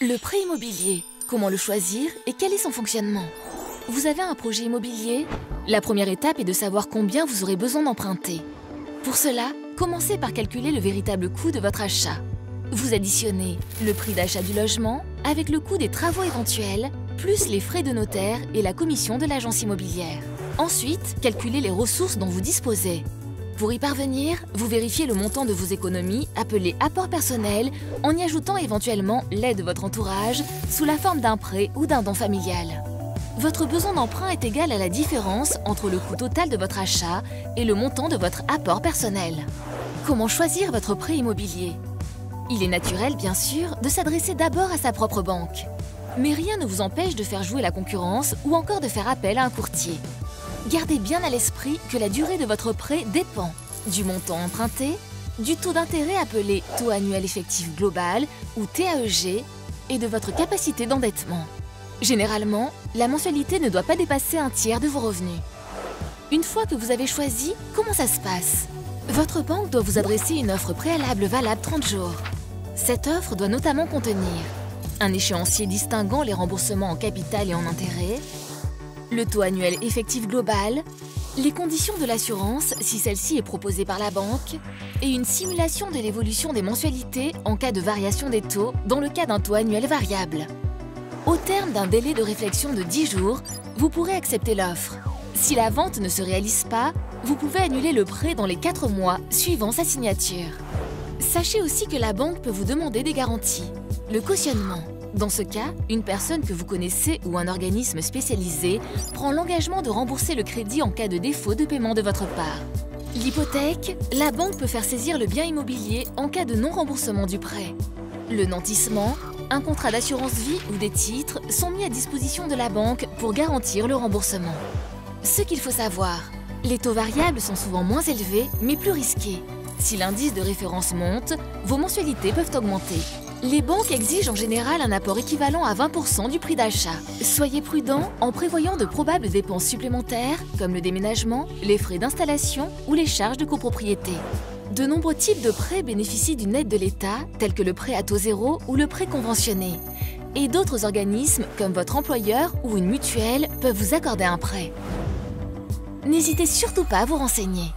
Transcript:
Le prêt immobilier, comment le choisir et quel est son fonctionnement? Vous avez un projet immobilier? La première étape est de savoir combien vous aurez besoin d'emprunter. Pour cela, commencez par calculer le véritable coût de votre achat. Vous additionnez le prix d'achat du logement avec le coût des travaux éventuels, plus les frais de notaire et la commission de l'agence immobilière. Ensuite, calculez les ressources dont vous disposez. Pour y parvenir, vous vérifiez le montant de vos économies, appelé apport personnel, en y ajoutant éventuellement l'aide de votre entourage sous la forme d'un prêt ou d'un don familial. Votre besoin d'emprunt est égal à la différence entre le coût total de votre achat et le montant de votre apport personnel. Comment choisir votre prêt immobilier? Il est naturel, bien sûr, de s'adresser d'abord à sa propre banque. Mais rien ne vous empêche de faire jouer la concurrence ou encore de faire appel à un courtier. Gardez bien à l'esprit que la durée de votre prêt dépend du montant emprunté, du taux d'intérêt appelé taux annuel effectif global ou TAEG et de votre capacité d'endettement. Généralement, la mensualité ne doit pas dépasser un tiers de vos revenus. Une fois que vous avez choisi, comment ça se passe? Votre banque doit vous adresser une offre préalable valable 30 jours. Cette offre doit notamment contenir un échéancier distinguant les remboursements en capital et en intérêt, le taux annuel effectif global, les conditions de l'assurance si celle-ci est proposée par la banque et une simulation de l'évolution des mensualités en cas de variation des taux dans le cas d'un taux annuel variable. Au terme d'un délai de réflexion de 10 jours, vous pourrez accepter l'offre. Si la vente ne se réalise pas, vous pouvez annuler le prêt dans les 4 mois suivant sa signature. Sachez aussi que la banque peut vous demander des garanties. Le cautionnement. Dans ce cas, une personne que vous connaissez ou un organisme spécialisé prend l'engagement de rembourser le crédit en cas de défaut de paiement de votre part. L'hypothèque, la banque peut faire saisir le bien immobilier en cas de non-remboursement du prêt. Le nantissement, un contrat d'assurance vie ou des titres sont mis à disposition de la banque pour garantir le remboursement. Ce qu'il faut savoir, les taux variables sont souvent moins élevés mais plus risqués. Si l'indice de référence monte, vos mensualités peuvent augmenter. Les banques exigent en général un apport équivalent à 20% du prix d'achat. Soyez prudent en prévoyant de probables dépenses supplémentaires comme le déménagement, les frais d'installation ou les charges de copropriété. De nombreux types de prêts bénéficient d'une aide de l'État, tels que le prêt à taux zéro ou le prêt conventionné. Et d'autres organismes, comme votre employeur ou une mutuelle, peuvent vous accorder un prêt. N'hésitez surtout pas à vous renseigner.